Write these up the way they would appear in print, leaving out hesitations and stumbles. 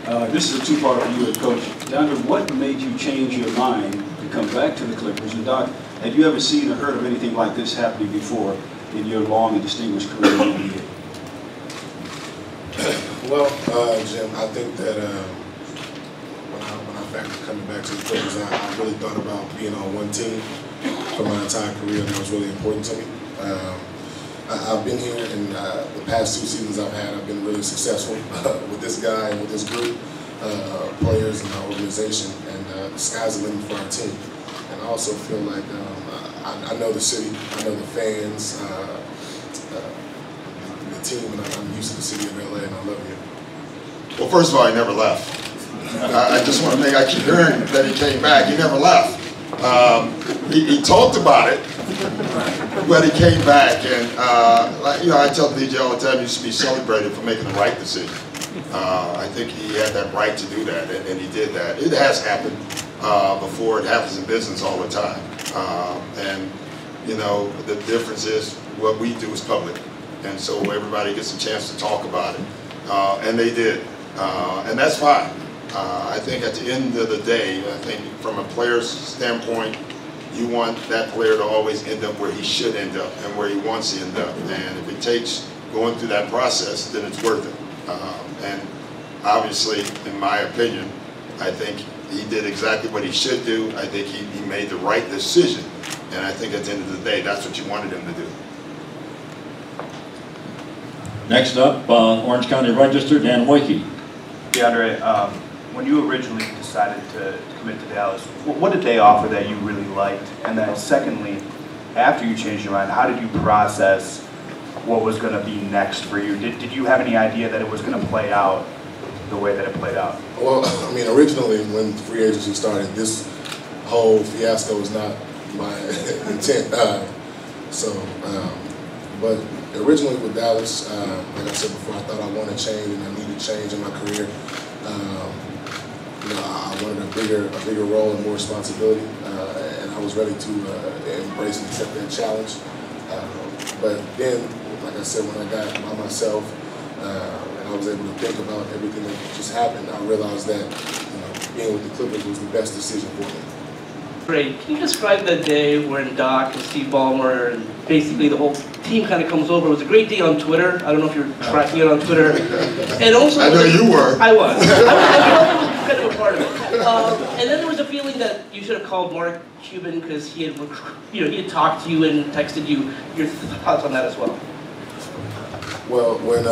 This is a two-part for you as coach. DeAndre, what made you change your mind to come back to the Clippers? And Doc, had you ever seen or heard of anything like this happening before in your long and distinguished career in the NBA? Well, Jim, I think that when I factored coming back to the Clippers, I really thought about being on one team for my entire career, and that was really important to me. I've been here, and the past 2 seasons I've been really successful with this guy and with this group, players and our organization, and the sky's the limit for our team. And I also feel like I know the city, I know the fans, the team, and I'm used to the city of LA, and I love it here. Well, first of all, he never left. I just want to I keep hearing that he came back. He never left. He talked about it, but he came back, and I tell DJ all the time, he should be celebrated for making the right decision. I think he had that right to do that, and he did that. It has happened before. It happens in business all the time, and the difference is what we do is public, and so everybody gets a chance to talk about it, and they did, and that's fine. I think at the end of the day, I think from a player's standpoint, you want that player to always end up where he should end up and where he wants to end up. And if it takes going through that process, then it's worth it. And obviously, in my opinion, I think he did exactly what he should do. I think he made the right decision. And I think at the end of the day, that's what you wanted him to do. Next up, Orange County Register, Dan Wakey. DeAndre, when you originally decided to commit to Dallas, what did they offer that you really liked? And then secondly, after you changed your mind, how did you process what was going to be next for you? Did you have any idea that it was going to play out the way that it played out? Well, I mean, originally when free agency started, this whole fiasco was not my intent. But originally with Dallas, like I said before, I thought I wanted change and I needed change in my career. I wanted a bigger role and more responsibility, and I was ready to embrace and accept that challenge. But then, like I said, when I got by myself and I was able to think about everything that just happened, I realized that being with the Clippers was the best decision for me. Great. Can you describe the day when Doc and Steve Ballmer and basically the whole team kind of comes over? It was a great day on Twitter. I don't know if you're tracking it on Twitter. And also, I know you were. I was. I was kind of a part of it. And then there was a feeling that you should have called Mark Cuban because he had, he had talked to you and texted you. Your thoughts on that as well? Well, when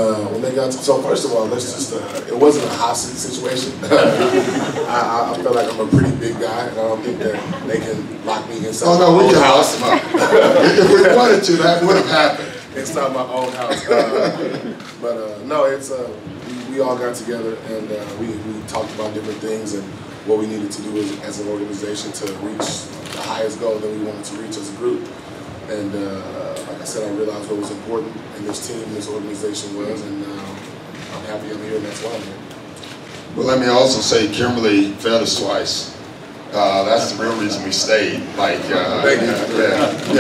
they got to, so first of all, let's just, it wasn't a hostage situation. I feel like I'm a pretty big guy, and I don't think that they can lock me inside. Oh no, we can house them up. If we wanted to, that would have happened. Inside my own house. No, it's, we all got together, and we talked about different things and what we needed to do as an organization to reach the highest goal that we wanted to reach as a group. And like I said, I realized what was important in this team, this organization was, and I'm happy I'm here, and that's why I'm here. Well, let me also say Kimberly fed us twice. That's the real reason we stayed. Like, yeah,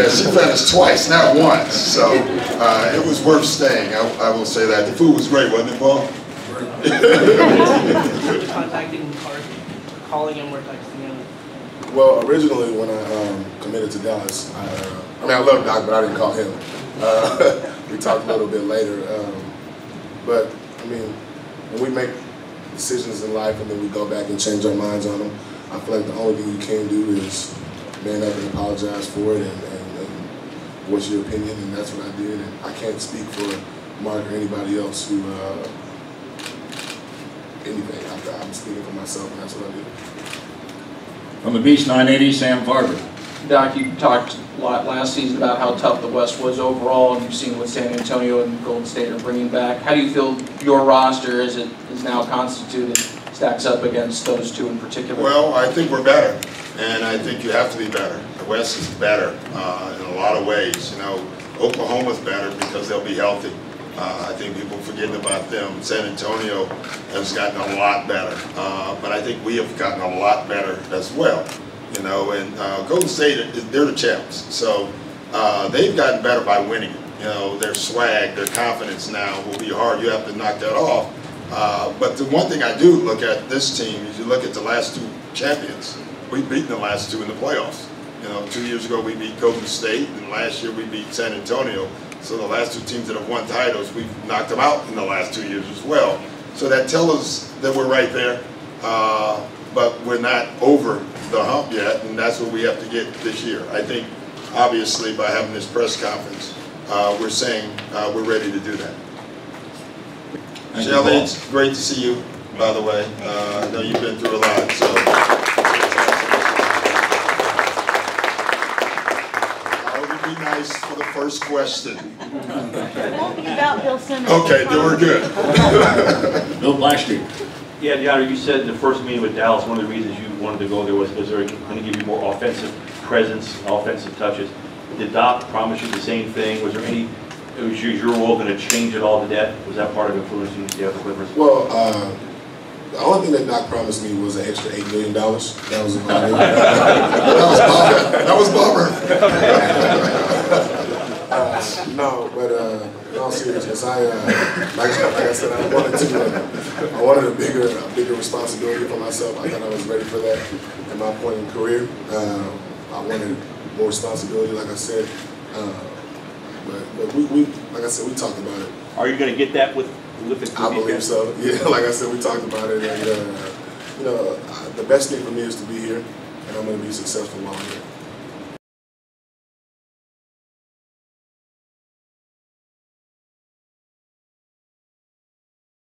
she fed us twice, not once. So it was worth staying. I will say that. The food was great, wasn't it, Paul? Contacting Clark, calling him or texting him? Well, originally when I committed to Dallas, I mean, I love Doc, but I didn't call him. We talked a little bit later. But, I mean, when we make decisions in life and then we go back and change our minds on them, I feel like the only thing you can do is man up and apologize for it and what's your opinion, and that's what I did. And I can't speak for Mark or anybody else who, anything. I'm speaking for myself, and that's what I did. From the Beast 980, Sam Farber. Doc, you talked a lot last season about how tough the West was overall, and you've seen what San Antonio and Golden State are bringing back. How do you feel your roster, as it is now constituted, stacks up against those two in particular? Well, I think we're better, and I think you have to be better. The West is better in a lot of ways. Oklahoma's better because they'll be healthy. I think people forgetting about them. San Antonio has gotten a lot better, but I think we have gotten a lot better as well. And Golden State, they're the champs, so they've gotten better by winning. Their swag, their confidence now will be hard. You have to knock that off. But the one thing I do look at this team is you look at the last 2 champions. We've beaten the last 2 in the playoffs. You know, 2 years ago we beat Golden State, and last year we beat San Antonio. So the last 2 teams that have won titles, we've knocked them out in the last 2 years as well. So that tells us that we're right there, but we're not over the hump yet, and that's what we have to get this year. I think, obviously, by having this press conference, we're saying we're ready to do that. Shelly, it's great to see you, by the way. I know you've been through a lot, so. I would be nice for the first question. It won't be about Bill Simmons. Okay, then we're good. Bill Blackstreet. Yeah, DeAndre, you said in the first meeting with Dallas, one of the reasons you wanted to go there was because they're going to give you more offensive presence, offensive touches. Did Doc promise you the same thing? Was there any, was your role going to change at all to that? Was that part of influencing the other Clippers? Well, the only thing that Doc promised me was an extra $8 million. That was about it. That was bummer. No, but in all seriousness, like I said, I wanted a bigger responsibility for myself. I thought I was ready for that at my point in career. I wanted more responsibility, like I said. But we like I said, we talked about it. Are you going to get that with the I believe so. Yeah, like I said, we talked about it, and you know, the best thing for me is to be here, and I'm going to be successful while I'm here.